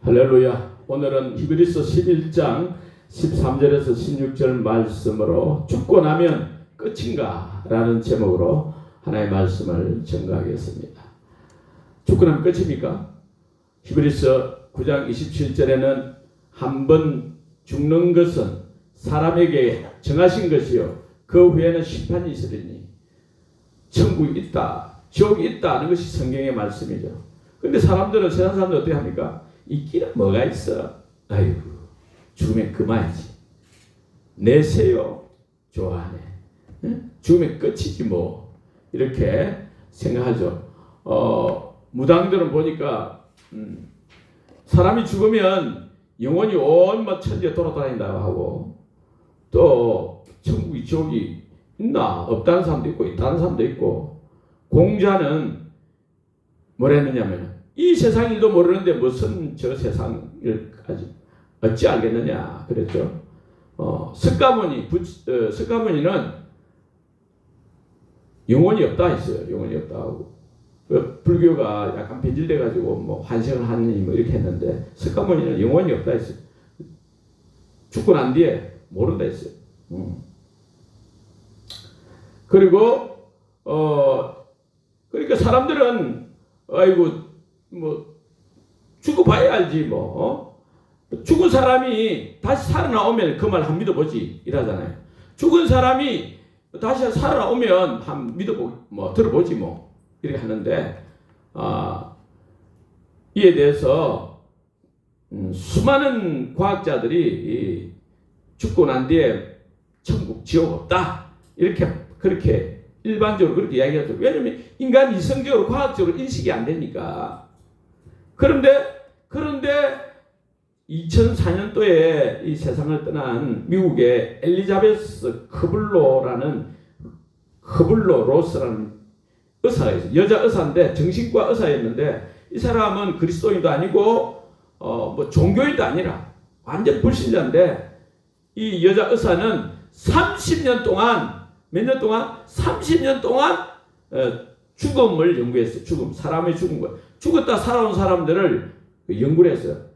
할렐루야. 오늘은 히브리서 11장 13절에서 16절 말씀으로 죽고 나면 끝인가? 라는 제목으로 하나의 말씀을 전가하겠습니다. 죽고 나면 끝입니까? 히브리서 9장 27절에는 한 번 죽는 것은 사람에게 정하신 것이요 그 후에는 심판이 있으리니 천국이 있다, 지옥이 있다는 것이 성경의 말씀이죠. 근데 사람들은, 세상 사람들 어떻게 합니까? 있기는 뭐가 있어? 아이고, 죽으면 그만이지. 내세요. 좋아하네. 응? 죽으면 끝이지 뭐. 이렇게 생각하죠. 무당들은 보니까 사람이 죽으면 영혼이 온 천지에 돌아다닌다고 하고, 또 천국이 지옥이 있나 없다는 사람도 있고 있다는 사람도 있고, 공자는 뭐라 했느냐면 이 세상 일도 모르는데 무슨 저 세상일까지 어찌 알겠느냐 그랬죠. 석가모니는 영혼이 없다 했어요. 영혼이 없다 하고, 불교가 약간 변질돼 가지고 뭐 환생을 하느니 뭐 이렇게 했는데, 석가모니는 영혼이 없다 했어요. 죽고 난 뒤에 모른다 했어요. 그리고 그러니까 사람들은 아이고 뭐 죽어봐야 알지 뭐. 죽은 사람이 다시 살아나오면 그 말 한 믿어보지 이러잖아요. 죽은 사람이 다시 살아나오면 한 들어보지 뭐 이렇게 하는데, 이에 대해서 수많은 과학자들이 죽고 난 뒤에 천국 지옥 없다 그렇게 일반적으로 그렇게 이야기하죠. 왜냐하면 인간이 이성적으로 과학적으로 인식이 안 되니까. 그런데 2004년도에 이 세상을 떠난 미국의 엘리자베스 커블로로스라는 의사가 있어요. 여자 의사인데 정신과 의사였는데, 이 사람은 그리스도인도 아니고 뭐 종교인도 아니라 완전 불신자인데, 이 여자 의사는 30년 동안 30년 동안 죽음을 연구했어요. 사람의 죽은 거, 죽었다 살아온 사람들을 연구를 했어요.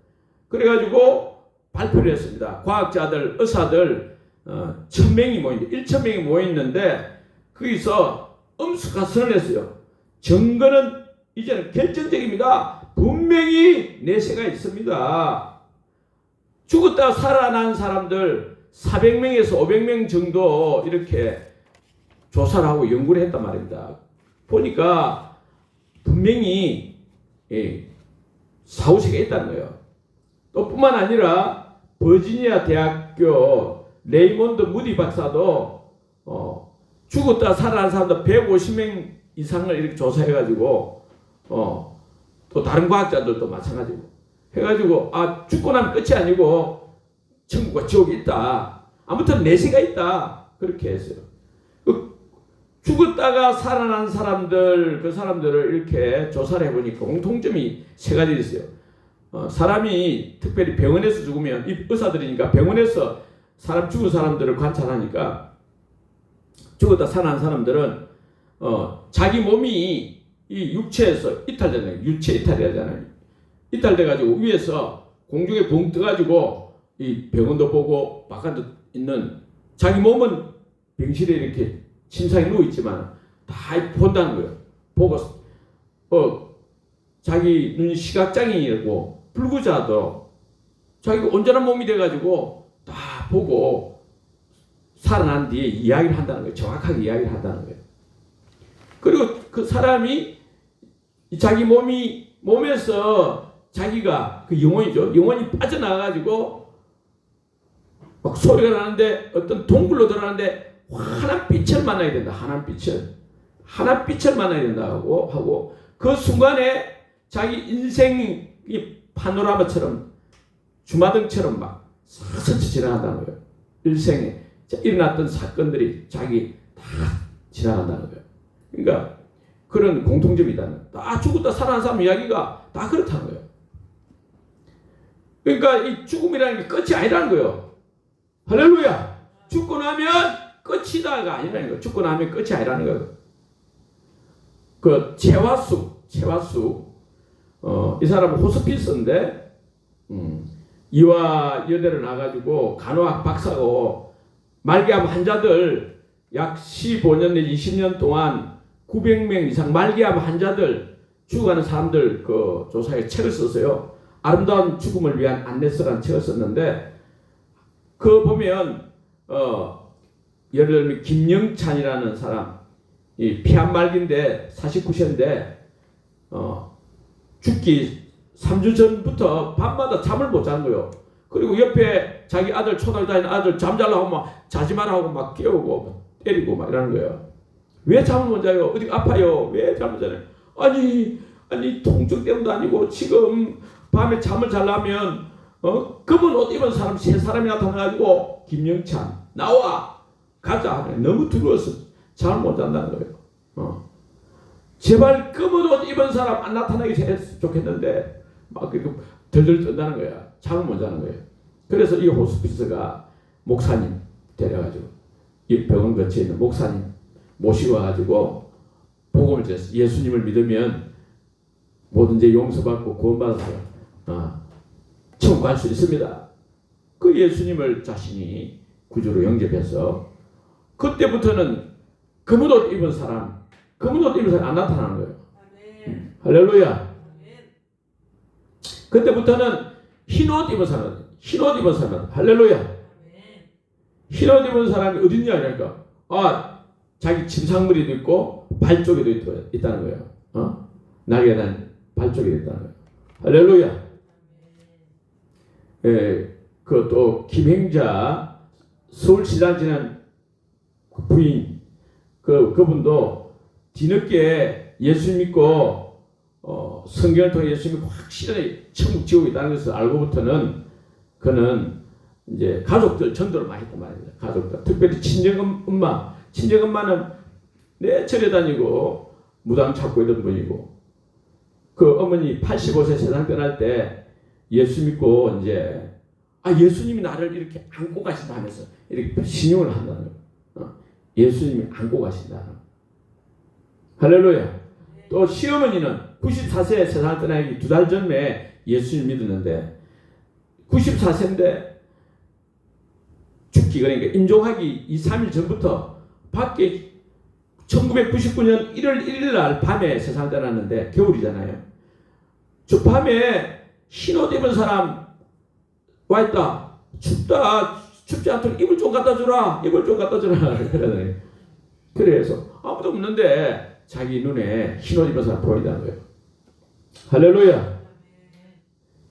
그래가지고 발표를 했습니다. 과학자들, 의사들 1,000명이 모였는데, 1,000명이 모였는데 거기서 엄숙한 했어요. 증거는 이제는 결정적입니다. 분명히 내세가 있습니다. 죽었다 살아난 사람들 400명에서 500명 정도 이렇게 조사를 하고 연구를 했단 말입니다. 보니까 분명히 사후세가 있다는 거예요. 또 뿐만 아니라 버지니아 대학교 레이몬드 무디 박사도 죽었다 살아난 사람들 150명 이상을 이렇게 조사해가지고, 또 다른 과학자들도 마찬가지고 해가지고, 죽고 나면 끝이 아니고 천국과 지옥이 있다, 아무튼 내세가 있다, 그렇게 했어요. 죽었다가 살아난 사람들, 그 사람들을 이렇게 조사를 해보니까 공통점이 세 가지 있어요. 사람이 특별히 병원에서 죽으면, 이 의사들이니까 병원에서 죽은 사람들을 관찰하니까, 죽었다 살아난 사람들은 자기 몸이 이 육체에서 이탈되잖아요. 유체 이탈이잖아요. 이탈돼가지고 위에서 공중에 붕 떠가지고 이 병원도 보고 바깥에 있는, 자기 몸은 병실에 이렇게 침상에 누워있지만 다 본다는 거예요. 보고 자기 눈이 시각장애인이고 불구자도 자기가 온전한 몸이 돼가지고 다 보고 살아난 뒤에 이야기를 한다는 거예요. 정확하게 이야기를 한다는 거예요. 그리고 그 사람이 자기 몸에서 자기가 그 영혼이 빠져나가가지고 막 소리가 나는데, 어떤 동굴로 들어가는데 환한 빛을 만나야 된다. 환한 빛을 만나야 된다고 하고, 그 순간에 자기 인생이 파노라마처럼, 주마등처럼 막 스쳐 지나간다는 거예요. 일생에 일어났던 사건들이 자기 다 지나간다는 거예요. 그러니까 그런 공통점이 있다는, 다 죽었다 살아난 사람 이야기가 다 그렇다는 거예요. 그러니까 이 죽음이라는 게 끝이 아니라는 거예요. 할렐루야. 죽고 나면 끝이다가 아니라는 거예요. 죽고 나면 끝이 아니라는 거예요. 그 채화수, 이 사람은 호스피스인데 이화 여대를 나가지고 간호학 박사고 말기암 환자들 약 15년 내지 20년 동안 900명 이상 말기암 환자들 죽어가는 사람들 그 조사에 책을 썼어요. 아름다운 죽음을 위한 안내서라는 책을 썼는데 그 보면 예를 들면 김영찬이라는 사람 이 피암 말기인데 49세인데 죽기 3주 전부터 밤마다 잠을 못 자는 거예요. 그리고 옆에 자기 아들 초등학교 다니는 아들 잠자려고 하면 자지 마라 하고 막 깨우고 때리고 막 이러는 거예요. 왜 잠을 못 자요? 어디 아파요? 왜 잠을 못 자요? 아니 통증 때문도 아니고 지금 밤에 잠을 자려면 검은 옷 입은 사람 세 사람이 나타나가지고 김영찬 나와 가자. 너무 두려워서 잠을 못 잔다는 거예요. 제발 검은 옷 입은 사람 안 나타나게 했으면 좋겠는데 막 덜덜 떤다는 거야. 잠을 못 자는 거예요. 그래서 이 호스피스가 목사님 데려가지고 이 병원 근처에 있는 목사님 모시고 와가지고 복음을 전했어. 예수님을 믿으면 모든 죄 용서받고 구원받아서 천국 갈 수 있습니다. 그 예수님을 자신이 구주로 영접해서 그때부터는 검은 옷 입은 사람 안 나타나는 거예요. 할렐루야. 그때부터는 흰 옷 입은 사람 할렐루야. 흰 옷 입은 사람이 어딨냐 그러니까 자기 침상머리도 있고 발 쪽에도 있다는 거예요. 날개가 난 발 쪽에도 있다는 거예요. 할렐루야. 그 또 김행자 서울시장 지난 부인 그분도 뒤늦게 예수 믿고 성경을 통해 예수 믿고 확실히 천국 지옥이 있다는 것을 알고부터는 그는 이제 가족들 전도를 많이 했단 말입니다. 가족들 특별히 친정엄마는 내 절에 다니고 무당 찾고 이런 분이고 그 어머니 85세 세상 떠날 때 예수 믿고 이제 예수님이 나를 이렇게 안고 가신다 하면서 이렇게 신용을 한다는 거예요. 예수님이 안고 가신다. 할렐루야. 또 시어머니는 94세 세상을 떠나기 2달 전에 예수님 믿었는데 94세인데 죽기 그러니까 임종하기 2, 3일 전부터 밖에 1999년 1월 1일 날 밤에 세상을 떠났는데 겨울이잖아요. 저 밤에 흰옷 입은 사람 와 있다. 춥지 않도록 이불 좀 갖다 주라. 그래서 아무도 없는데 자기 눈에 흰옷 입은 사람 보인다는 거예요. 할렐루야.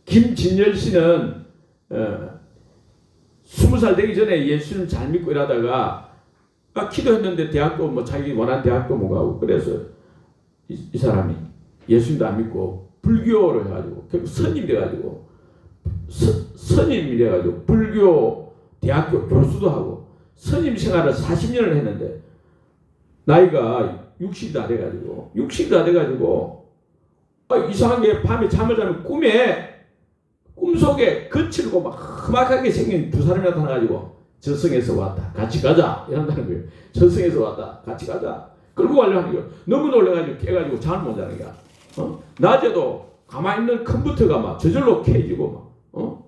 김진열 씨는 20살 되기 전에 예수님 잘 믿고 이러다가 기도했는데 대학도 자기 원하는 대학도 못 가고 그래서 이 사람이 예수님도 안 믿고 불교를 해가지고 결국 선임이 돼가지고 선임이 돼가지고 불교 대학교 교수도 하고 선임 생활을 40년을 했는데 나이가 60이 다 돼가지고 이상하게 밤에 잠을 자면 꿈속에 거칠고 막 험악하게 생긴 두 사람이 나타나가지고 저승에서 왔다 같이 가자 이런다는 거예요. 저승에서 왔다 같이 가자 끌고 가려고 하는 거예요. 너무 놀라가지고 깨가지고 잠을 못 자는 거야. 낮에도 가만히 있는 컴퓨터가 막 저절로 켜지고 막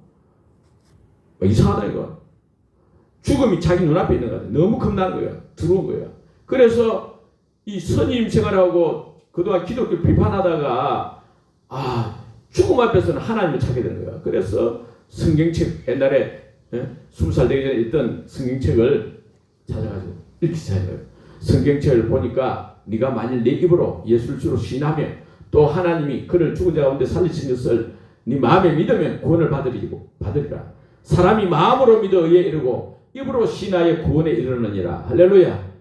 이상하다니까. 죽음이 자기 눈앞에 있는 거야. 너무 겁나는 거야. 두려운 거야. 그래서 이 선임 생활하고 그동안 기독교 비판하다가 죽음 앞에서는 하나님을 찾게 되는 거야. 그래서 성경책 옛날에 20살 되기 전에 읽던 성경책을 찾아가지고 읽기 시작해요. 성경책을 보니까 네가 만일 내 입으로 예수를 주로 시인하며 또 하나님이 그를 죽은 자 가운데 살리신 것을 네 마음에 믿으면 구원을 받으리라. 사람이 마음으로 믿어 의에 이르고 입으로 시인하여 구원에 이르느니라. 할렐루야.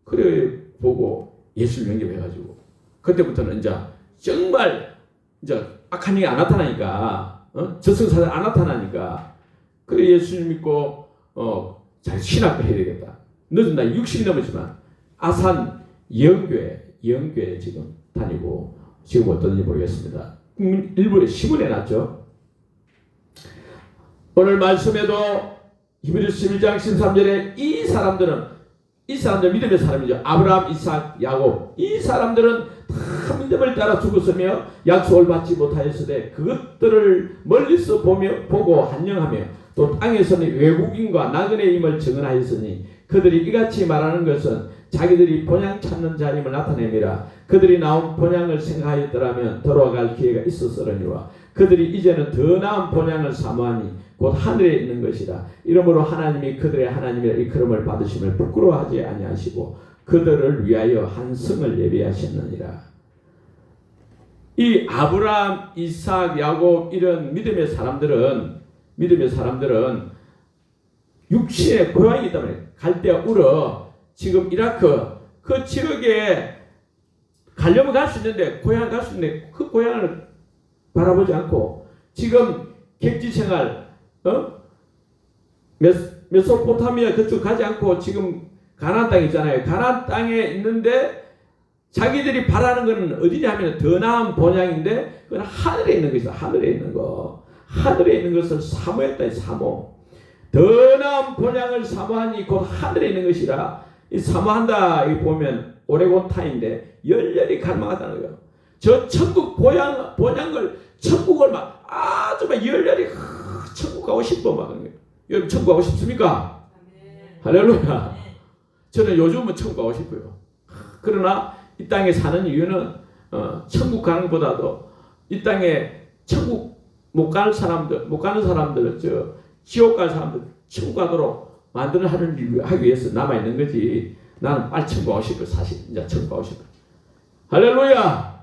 그래 보고 예수를 영접해가지고 그때부터는 이제 정말 악한 일이 안 나타나니까 저승사자 안 나타나니까 그래 예수님 믿고 잘 신학도 해야 되겠다. 늦은 나이 60이 넘었지만 아산 예언교회 지금 다니고 지금 어떤지 모르겠습니다. 일부에 신문에 났죠. 오늘 말씀에도 히브리서 11장 13절에 이 사람들 믿음의 사람이죠. 아브라함, 이삭, 야곱 이 사람들은 다 큰 믿음을 따라 죽었으며 약속을 받지 못하였으되 그것들을 멀리서 보고 한영하며 또 땅에서는 외국인과 나그네의 임을 증언하였으니 그들이 이같이 말하는 것은 자기들이 본향 찾는 자임을 나타내미라. 그들이 나온 본향을 생각하였더라면 돌아갈 기회가 있었으려니와 그들이 이제는 더 나은 본향을 사모하니 곧 하늘에 있는 것이라. 이러므로 하나님이 그들의 하나님이라 일컬음을 받으심을 부끄러워하지 아니하시고 그들을 위하여 한 성을 예비하셨느니라. 이 아브라함, 이삭, 야곱 이런 믿음의 사람들은 육신의 고향이기 때문에 갈대아 우르 지금 이라크 그 지역에 가려면 갈 수 있는데 고향 갈 수 있는데 그 고향을 바라보지 않고 지금 객지 생활 메소포타미아 그쪽 가지 않고 지금 가나안 땅 있잖아요. 가나안 땅에 있는데 자기들이 바라는 것은 어디냐 하면 더 나은 본향인데 그건 하늘에 있는 것이다. 하늘에 있는 거. 하늘에 있는 것을 사모했다. 사모. 더 나은 본향을 사모하니 곧 하늘에 있는 것이라. 이 사모한다 이 보면 오레곤 타인데 열렬히 갈망하다는 거예요. 저 천국 본향을 천국을 막 아주 막 열렬히 천국 가고 싶어 막 그런 거예요. 여러분 천국 가고 싶습니까? 할렐루야. 저는 요즘은 천국 가고 싶어요. 그러나 이 땅에 사는 이유는 천국 가는 것보다도 이 땅에 천국 못 가는 사람들 저 지옥 갈 사람들 천국 가도록 하기 위해서 남아 있는 거지. 나는 빨리 천국 가고 싶어. 사실 이제 천국 가고 싶어. 할렐루야.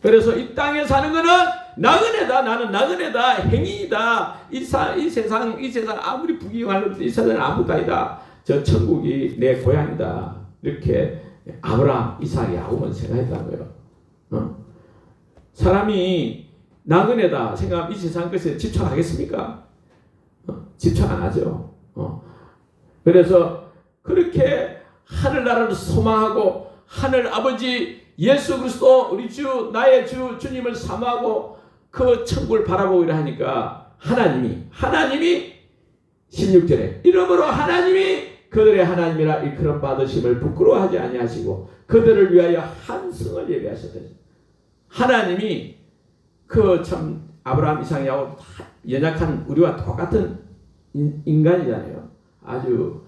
그래서 이 땅에 사는 거는 나그네다. 나는 나그네다. 행인이다. 이 세상 아무리 부귀영화로도 이 세상은 아무것도 아니다. 저 천국이 내 고향이다. 이렇게 아브라함, 이삭, 야곱은 생각했다는 거예요. 사람이 나그네다 생각하면 이 세상 것에 집착하겠습니까? 집착 안 하죠. 그래서 그렇게 하늘나라를 소망하고 하늘 아버지 예수 그리스도 우리 주 나의 주님을 사모하고 그 천국을 바라보기를 하니까 하나님이 16절에 이러므로 하나님이 그들의 하나님이라 일컬음 받으심을 부끄러워하지 아니하시고 그들을 위하여 한 성을 예비하셨다. 하나님이 그 참 아브라함, 이삭, 야곱 다 연약한 우리와 똑같은 인간이잖아요. 아주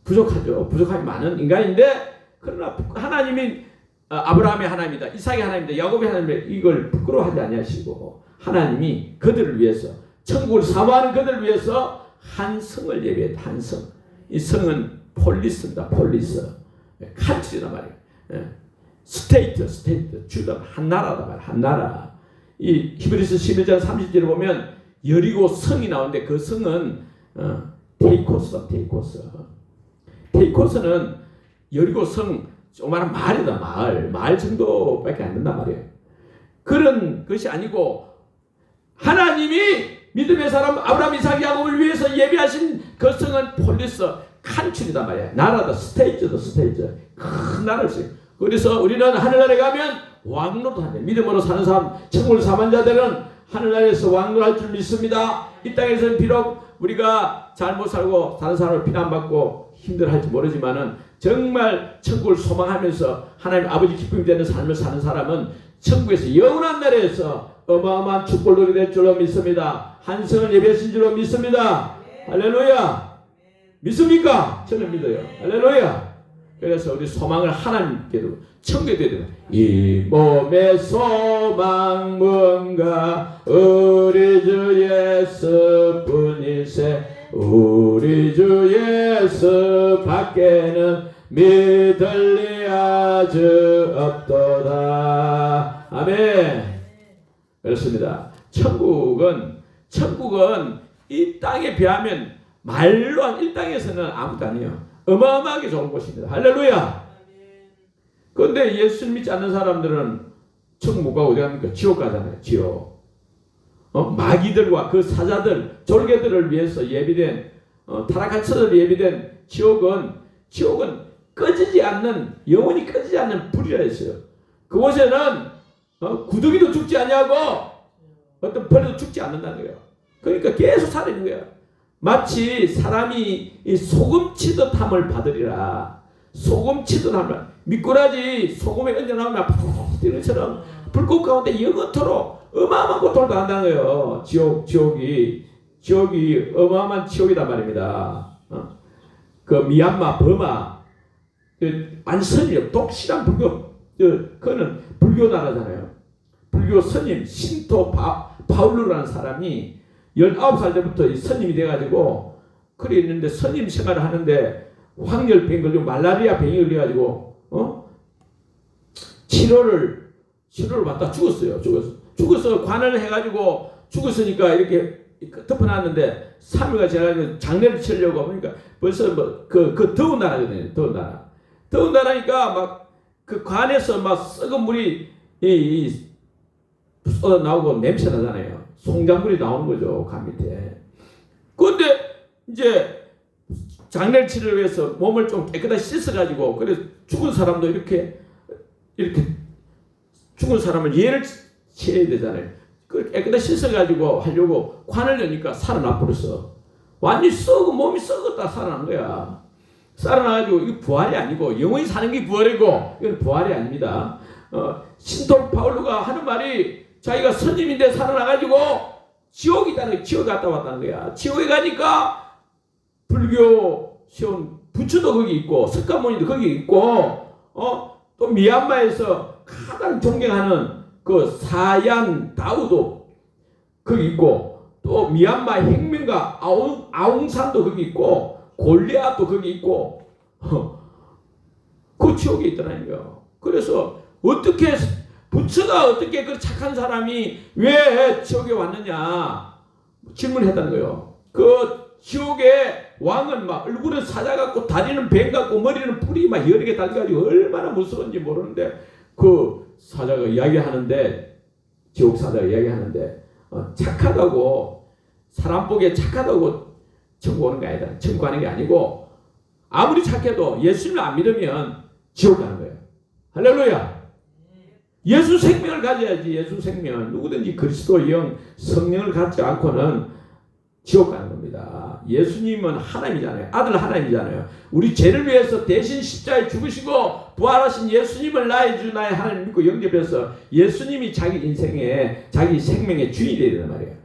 부족함이 많은 인간인데 그러나 하나님이 아브라함의 하나님이다, 이삭의 하나님이다, 야곱의 하나님이다 이걸 부끄러워하지 아니하시고 하나님이 그들을 위해서 천국을 사모하는 그들을 위해서 한 성을 예비했다. 한 성. 이 성은 폴리스입니다. 폴리스. 칸트리란 말이에요. 스테이트. 주다. 한 나라다 말이에요. 한 나라. 이 히브리서 11장 30절에 보면 여리고 성이 나오는데 그 성은 테이코스다. 테이코스는 여리고 성 조그마한 마을이다. 마을 정도밖에 안 된단 말이에요. 그런 것이 아니고 하나님이 믿음의 사람 아브라함, 이삭, 야곱을 위해서 예비하신 그 성은 폴리스 칸츄리단 말이야. 나라다. 스테이트. 큰 나라를 써요. 그래서 우리는 하늘나라에 가면 왕노릇 한대. 믿음으로 사는 사람, 천국을 사모하는 자들은 하늘나라에서 왕노할 줄 믿습니다. 이 땅에서는 비록 우리가 잘못 살고 다른 사람을 비난받고 힘들어할지 모르지만은 정말 천국을 소망하면서 하나님 아버지 기쁨이 되는 삶을 사는 사람은 천국에서 영원한 나라에서 어마어마한 축복을 누리게 될 줄로 믿습니다. 한 성을 예배하신 줄로 믿습니다. 할렐루야. 믿습니까? 저는 믿어요. 할렐루야. 그래서 우리 소망을 하나님께도 천국에 드려야 돼요. 이 몸의 소망 뭔가 우리 주 예수뿐이세. 우리 주 예수 밖에는 믿을 리 아주 없도다. 아멘. 그렇습니다. 천국은 이 땅에 비하면 말로 이 땅에서는 아무것도 아니에요. 어마어마하게 좋은 곳입니다. 할렐루야. 그런데 예수 믿지 않는 사람들은 천국 못 가고 어디 갑니까? 지옥 가잖아요. 지옥. 마귀들과 그 사자들, 졸개들을 위해서 예비된 타락한 처들 예비된 지옥은 꺼지지 않는, 영원히 꺼지지 않는 불이라 했어요. 그곳에는 구더기도 죽지 않냐고 어떤 벌레도 죽지 않는다는 거예요. 그러니까 계속 살아있는 거예요. 마치 사람이 이 소금 치듯 함을 받으리라. 소금 치듯 함을 미꾸라지 소금에 얹어 나오면 푹 뛰는 것처럼 불꽃 가운데 영원토록 어마어마한 고통을 당한다는 거예요. 지옥이 어마어마한 지옥이단 말입니다. 그 미얀마, 버마, 완선이요. 독실한 불교, 그거는 불교 나라잖아요. 불교 스님, 신토 파울루라는 사람이 19살 때부터 이 스님이 돼가지고, 그래 있는데 스님 생활을 하는데 황열병 걸리고 말라리아 병이 걸려가지고, 치료를 받다 죽었어요. 죽어서 관을 해가지고 죽었으니까 이렇게 덮어놨는데 3일가 지나가지고 장례를 치려고 보니까 벌써 그 더운 나라거든요. 더운 나라니까 막 그 관에서 막 썩은 물이 쏟아 나오고 냄새 나잖아요. 송장물이 나오는 거죠. 관 밑에. 그런데 이제 장례를 치료를 위해서 몸을 좀 깨끗하게 씻어가지고, 그래서 죽은 사람도 이렇게 죽은 사람을 예를 치러야 되잖아요. 그 깨끗하게 씻어가지고 하려고 관을 여니까 살아나 버렸어. 완전히 몸이 썩었다 살아난 거야. 살아나가지고 이거 부활이 아니고, 영원히 사는 게 부활이고, 이건 부활이 아닙니다. 신토 파울루가 하는 말이 자기가 스님인데 살아나가지고 지옥이 있다는 거야. 지옥에 갔다 왔다는 거야. 지옥에 가니까 불교 세운 부처도 거기 있고, 석가모니도 거기 있고, 또 미얀마에서 가장 존경하는 그 사얀 다우도 거기 있고, 또 미얀마 혁명가 아웅산도 거기 있고, 골리앗도 거기 있고, 그 지옥에 있더라고요. 그래서 어떻게 부처가 어떻게 그 착한 사람이 왜 지옥에 왔느냐 질문했다는 거예요. 그 지옥의 왕은 막 얼굴은 사자 같고 다리는 뱀 같고 머리는 뿔이 막 여러 개 달려가지고 얼마나 무서운지 모르는데, 그 사자가 이야기하는데, 지옥 사자가 이야기하는데, 착하다고, 사람 보기에 착하다고 천국 오는 게 아니다. 천국 가는 게 아니고, 아무리 착해도 예수님을 안 믿으면 지옥 가는 거예요. 할렐루야. 예수 생명을 가져야지. 예수 생명. 누구든지 그리스도 영 성령을 갖지 않고는 지옥 가는 겁니다. 예수님은 하나님이잖아요. 아들 하나님이잖아요. 우리 죄를 위해서 대신 십자가에 죽으시고 부활하신 예수님을 나의 주 나의 하나님 믿고 영접해서 예수님이 자기 인생의 자기 생명의 주인이 되야 된단 말이에요.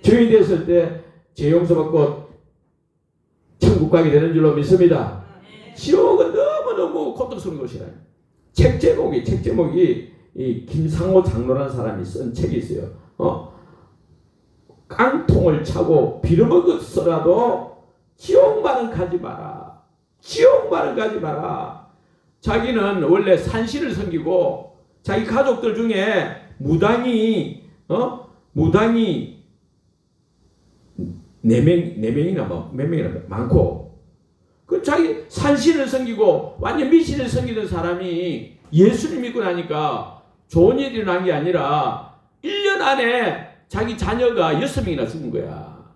주인이 됐을 때 죄 용서받고 천국 가게 되는 줄로 믿습니다. 지옥은 너무너무 고통스러운 것이라. 책 제목이 이 김상호 장로라는 사람이 쓴 책이 있어요. 깡통을 차고 빌어먹었어라도 지옥만은 가지 마라. 지옥만은 가지 마라. 자기는 원래 산신을 섬기고 자기 가족들 중에 무당이 네 명이나 몇 명이나 많고, 그 자기 산신을 섬기고 완전 미신을 섬기는 사람이 예수를 믿고 나니까 좋은 일이 일어난 게 아니라 1년 안에 자기 자녀가 6명이나 죽은 거야.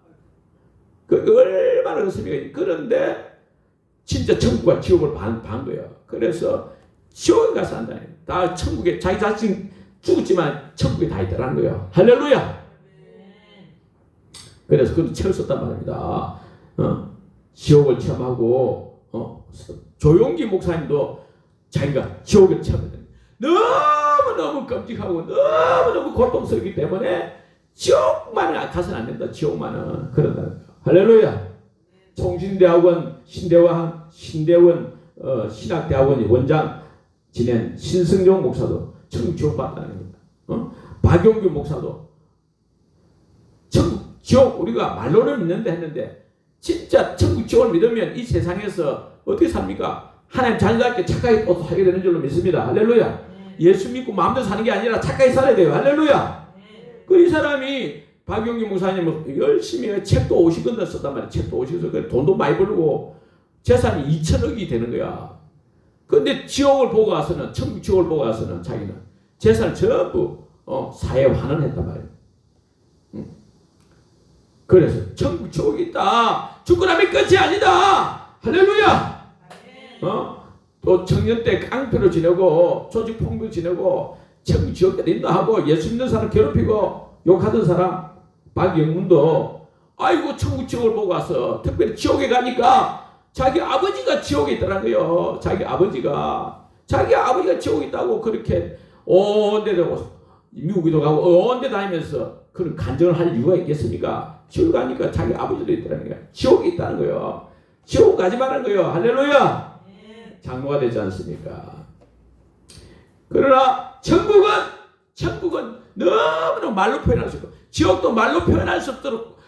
그 얼마나 그렇습니까? 그런데 진짜 천국과 지옥을 반 거예요. 그래서 지옥에 가서 한다. 다 천국에 자기 자신 죽었지만 천국에 다 있다라는 거예요. 할렐루야. 그래서 그 책을 썼단 말입니다. 지옥을 체험하고, 조용기 목사님도 자기가 지옥을 체험했다. 너무너무 끔찍하고 너무너무 고통스럽기 때문에 지옥만은 가서는 안 된다. 지옥만은 그런다는 거예요. 할렐루야. 총신대학원 신대원 신학대학원 원장 지낸 신승용 목사도 천국 지옥 봤다는 겁니다. 박용규 목사도 천국 지옥 우리가 말로는 믿는다 했는데, 진짜 천국 지옥을 믿으면 이 세상에서 어떻게 삽니까? 하나님 자녀답게 착하게 또 살게 되는 줄로 믿습니다. 할렐루야. 예수 믿고 마음대로 사는 게 아니라 착하게 살아야 돼요. 할렐루야. 이 사람이 박용기 목사님은 열심히 책도 50권 썼단 말이에요. 책도 50권 썼고 돈도 많이 벌고 재산이 2천억이 되는 거야. 그런데 지옥을 보고 가서는, 천국 지옥을 보고 가서는 자기는 재산을 전부 사회에 환원했단 말이에요. 그래서 천국 지옥이 있다. 죽고 나면 끝이 아니다. 할렐루야. 또 청년 때 깡패로 지내고 조직 폭력 지내고 천국 지옥 때 인도하고 예수 믿는 사람 괴롭히고 욕하던 사람 박영문도 아이고 천국 지옥을 보고 와서 특별히 지옥에 가니까 자기 아버지가 지옥에 있더라고요. 자기 자기 아버지가 지옥에 있다고 그렇게 온 데도 미국에도 가고 온 데 다니면서 그런 간증을 할 이유가 있겠습니까? 지옥 가니까 자기 아버지도 있다는 거야. 지옥에 있다는 거예요. 지옥 가지 말라는 거예요. 할렐루야. 장로가 되지 않습니까? 그러나 천국은 너무나 말로 표현할 수 없고, 지옥도 말로 표현할 수 없도록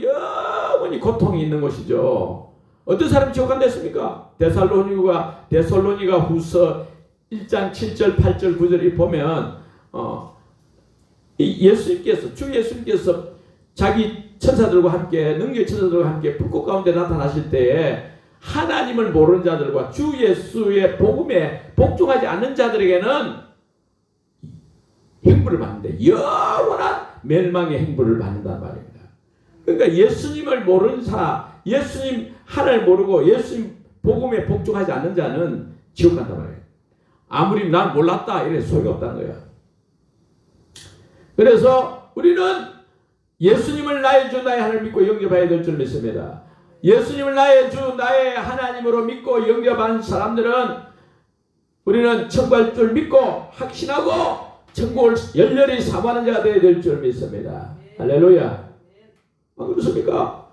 영원히 고통이 있는 것이죠. 어떤 사람이 지옥 간다 했습니까? 데살로니가 후서 1장 7절 8절 9절을 보면 주 예수님께서 자기 천사들과 함께 능력 천사들과 함께 불꽃 가운데 나타나실 때에 하나님을 모르는 자들과 주 예수의 복음에 복종하지 않는 자들에게는 행부를 받는데 영원한 멸망의 행부를 받는단 말입니다. 그러니까 예수님을 모르는 예수님 하나를 모르고 예수님 복음에 복종하지 않는 자는 지옥 간단 말이에요. 아무리 난 몰랐다 이래 소용이 없다는 거예요. 그래서 우리는 예수님을 나의 주 나의 하나님을 믿고 영접해야 될 줄 믿습니다. 예수님을 나의 주 나의 하나님으로 믿고 영접한 사람들은 우리는 천국 갈 줄 믿고 확신하고 천국을 열렬히 사모하는 자가 되어야 될 줄 믿습니다. 할렐루야. 그렇습니까?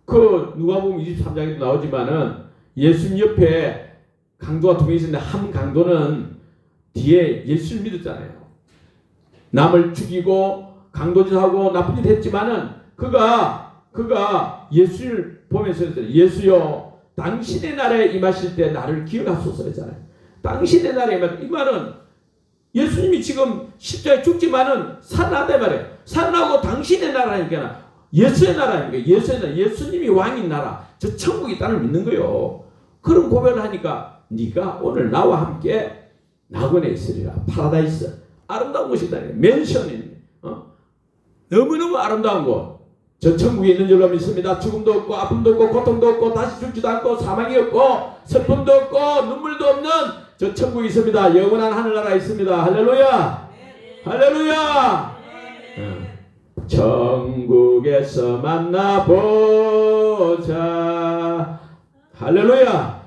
그 누가복음 23장에도 나오지만은 예수님 옆에 강도가 두 명 있었는데 한 강도는 뒤에 예수를 믿었잖아요. 남을 죽이고 강도짓하고 나쁜 짓 했지만은 그가 예수를 보면서 예수여 당신의 나라에 임하실 때 나를 기억하소서 했잖아요. 당신의 나라에 이 말은 예수님이 지금 십자가에 죽지만은 살아난다 말이에요. 살아나고 당신의 나라니까 예수의 나라니까 예수님이 왕인 나라 저 천국이 있다는 믿는 거예요. 그런 고백을 하니까 네가 오늘 나와 함께 낙원에 있으리라. 파라다이스 아름다운 곳이다. 맨션이 너무너무 아름다운 곳. 저 천국에 있는 줄로 믿습니다. 죽음도 없고 아픔도 없고 고통도 없고 다시 죽지도 않고 사망이 없고 슬픔도 없고 눈물도 없는 저 천국이 있습니다. 영원한 하늘나라 있습니다. 할렐루야. 할렐루야. 천국에서 만나보자. 할렐루야.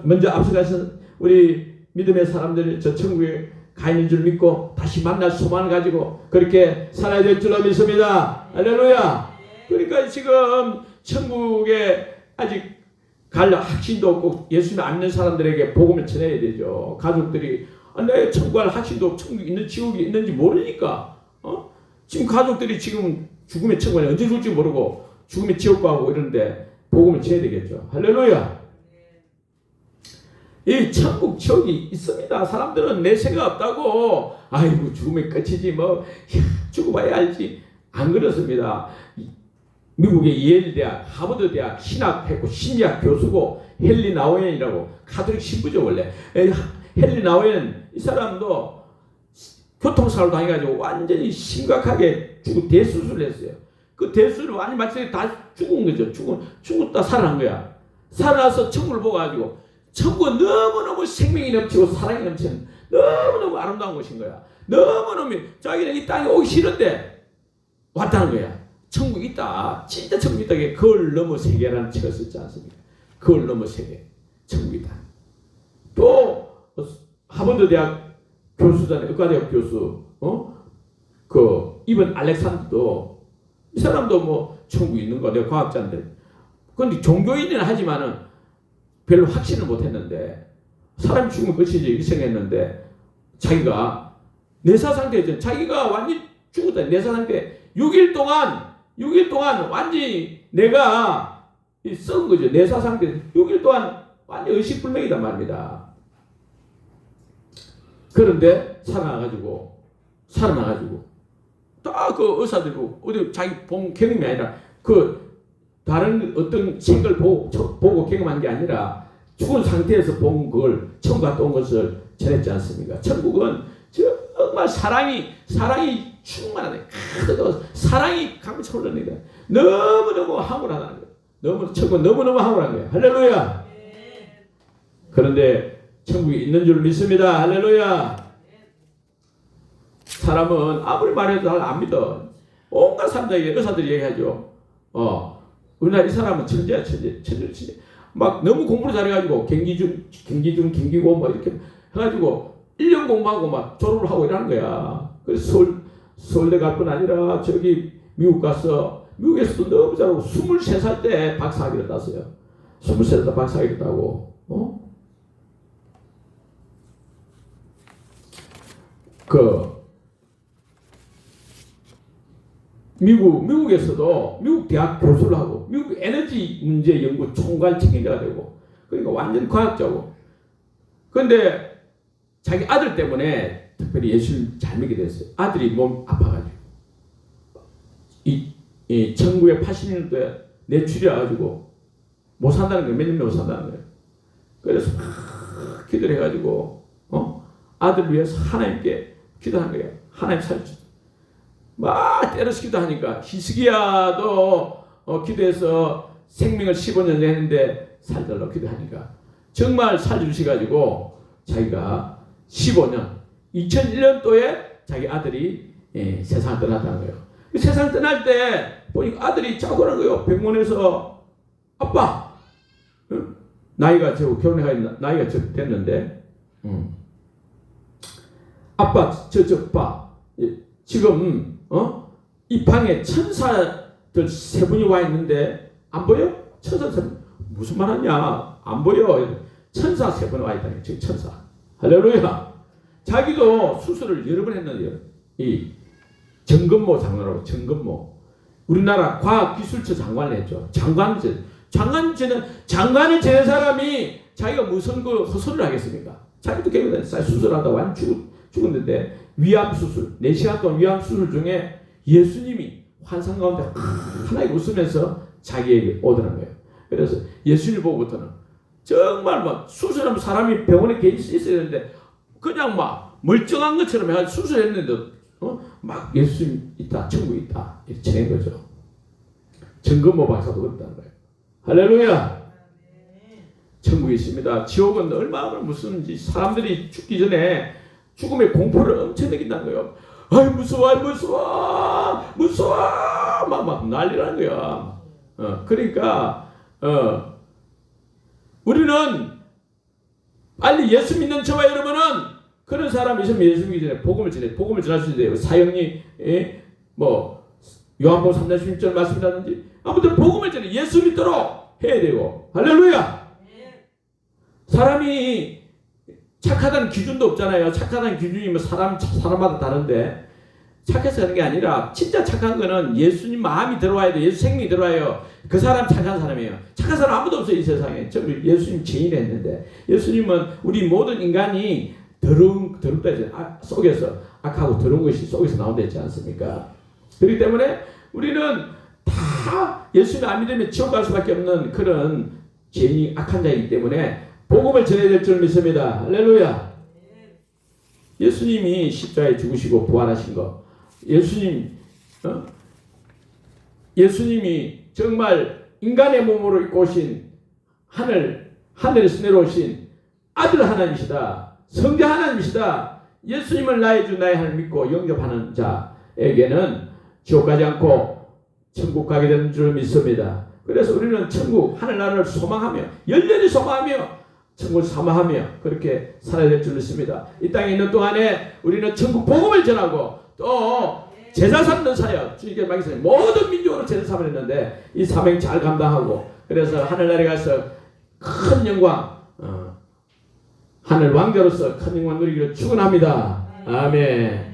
먼저 앞서가신 우리 믿음의 사람들이 저 천국에 가 있는 줄 믿고 다시 만날 소망을 가지고 그렇게 살아야 될 줄로 믿습니다. 할렐루야. 그러니까 지금 천국에 아직 갈 확신도 없고 예수님 안 믿는 사람들에게 복음을 전해야 되죠. 가족들이 내 천국 갈 확신도 없고 천국이 있는 지옥이 있는지 모르니까 지금 가족들이 지금 죽음의 천국에 언제 줄지 모르고 죽음의 지옥 가고 이러는데 복음을 전해야 되겠죠. 할렐루야. 이 천국 지옥이 있습니다. 사람들은 내세가 없다고 아이고 죽음의 끝이지 뭐 죽어봐야 알지. 안 그렇습니다. 미국의 예일대학, 하버드대학 신학했고 심리학 교수고 헨리 나우엔이라고 가톨릭 신부죠 원래. 헨리 나우엔 이 사람도 교통사고를 당해가지고 완전히 심각하게 대수술을 했어요. 그 대수술을 완전히 마치 다 죽은 거죠. 죽었다 살아난 거야. 살아나서 천국을 보고가지고 천국은 너무너무 생명이 넘치고 사랑이 넘치는 너무너무 아름다운 곳인 거야. 너무너무 자기는 이 땅에 오기 싫은데 왔다는 거야. 천국이 있다. 진짜 천국이 있다. 그걸 넘어 세계라는 책을 썼지 않습니까? 그걸 넘어 세계. 천국이다. 또 하버드 대학 교수잖아요. 의과대학 교수. 그 이번 알렉산더도 이 사람도 뭐 천국이 있는 거 내가 과학자인데. 그런데 종교인은 하지만은 별로 확신을 못했는데 사람이 죽으면 끝이지 이렇게 생각했는데 자기가 내사 상태였죠. 자기가 완전히 죽었다. 내사 상태 6일 동안 완전히 내가 썩은 거죠. 내사 상태 6일 동안 완전히 의식불명이단 말입니다. 그런데 살아나가지고 딱 그 의사들고 어디 자기 본 경험이 아니라 그 다른 어떤 책을 보고 경험한 게 아니라 죽은 상태에서 본 그걸 천국 갔다 온 것을 전했지 않습니까? 천국은 정말 사랑이 충만하네. 사랑이 감춰 흘러내다. 너무너무 황홀하다는 거예요. 천국은 너무너무 황홀한 거예요. 할렐루야. 그런데 천국이 있는 줄 믿습니다. 할렐루야. 사람은 아무리 말해도 잘 안 믿어. 온갖 사람들에게 의사들이 얘기하죠. 우리나라 이 사람은 천재야. 막 너무 공부를 잘해가지고 경기고 뭐 이렇게 해가지고 1년 공부하고 막 졸업을 하고 이러는 거야. 그래서 서울대 갈 뿐 아니라 저기 미국 가서 미국에서도 너무 잘하고 23살 때 박사학위를 땄어요. 23살 때 박사학위를 따고 미국에서도 미국 대학 교수를 하고 미국 에너지 문제 연구 총괄 책임자가 되고 그러니까 완전 과학자고. 그런데 자기 아들 때문에 특별히 예수를 잘 믿게 됐어요. 아들이 몸 아파가지고 1980년도에 뇌출이어가지고 못 산다는 거예요. 몇 년 못 산다는 거예요. 그래서 막 기도를 해가지고 아들을 위해서 하나님께 기도한 거예요. 하나님 살려주세요. 막 때려서 기도하니까 히스기야도 기도해서 생명을 15년 했는데 살달라고 기도하니까 정말 살려주셔가지고 자기가 15년 2001년도에 자기 아들이 세상을 떠났다는 거예요. 세상 떠날 때 보니까 아들이 자고 그런 거예요. 병원에서 아빠 나이가 저 결혼해가 나이가 저 됐는데 아빠 봐 지금 이 방에 천사들 세 분이 와 있는데 안 보여? 천사 세 분 무슨 말 하냐? 안 보여. 천사 세 분 와 있다니. 지금 천사. 할렐루야. 자기도 수술을 여러 번 했는데요. 이 정근모 장관하고 정근모. 우리나라 과학기술처 장관을 했죠. 장관을 지낸 사람이 자기가 무슨 그 헛소리를 하겠습니까? 자기도 개그에 수술하다 완 죽었는데 위암 수술, 4시간 동안 위암 수술 중에 예수님이 환상 가운데 하나씩 웃으면서 자기에게 오더란 거예요. 그래서 예수님 보고부터는 정말 막 수술하면 사람이 병원에 있어야 되는데 그냥 막 멀쩡한 것처럼 해가지고 수술했는데 막 예수님 있다, 천국 있다 이렇게 지낸 거죠. 정근모 박사도 그랬다는 거예요. 할렐루야. 천국이 있습니다. 지옥은 얼마나 무슨 사람들이 죽기 전에 죽음의 공포를 엄청 느낀다는 거예요. 아이 무서워 막 난리라는 거야. 그러니까 우리는 빨리 예수 믿는 저와 여러분은 그런 사람이 있으면 예수 믿기 전에 복음을 전하셔야 돼요. 사형리 뭐 요한복음 3장 16절 말씀이라든지 아무튼 복음을 전해 예수 믿도록 해야 되고. 할렐루야. 사람이 착하다는 기준도 없잖아요. 착하다는 기준이 뭐 사람마다 다른데 착해서 하는 게 아니라 진짜 착한 거는 예수님 마음이 들어와야 돼. 예수 생명이 들어와요. 그 사람 착한 사람이에요. 착한 사람 아무도 없어요. 이 세상에. 전부 예수님 죄인을 했는데 예수님은 우리 모든 인간이 더럽다 했잖아요. 속에서 악하고 더러운 것이 속에서 나온다 했지 않습니까? 그렇기 때문에 우리는 다 예수님 안 믿으면 지옥 갈 수밖에 없는 그런 죄인이 악한 자이기 때문에 복음을 전해야 될 줄 믿습니다. 할렐루야. 예수님이 십자가에 죽으시고 부활하신 거. 예수님이 정말 인간의 몸으로 입고 오신 하늘에서 내려오신 아들 하나님이시다. 성자 하나님이시다. 예수님을 나의 주 나의 하나님 믿고 영접하는 자에게는 지옥 가지 않고 천국 가게 되는 줄 믿습니다. 그래서 우리는 천국 하늘나라를 소망하며 열렬히 소망하며 천국을 사모하며 그렇게 살아야 될 줄 믿습니다. 이 땅에 있는 동안에 우리는 천국 복음을 전하고 또 제자 삼는 사역 주님께 맡기서 모든 민족으로 제자 삼을 했는데 이 사명 잘 감당하고 그래서 하늘나라에 가서 큰 영광 하늘 왕자로서 큰 영광 누리기를 축원합니다. 아멘.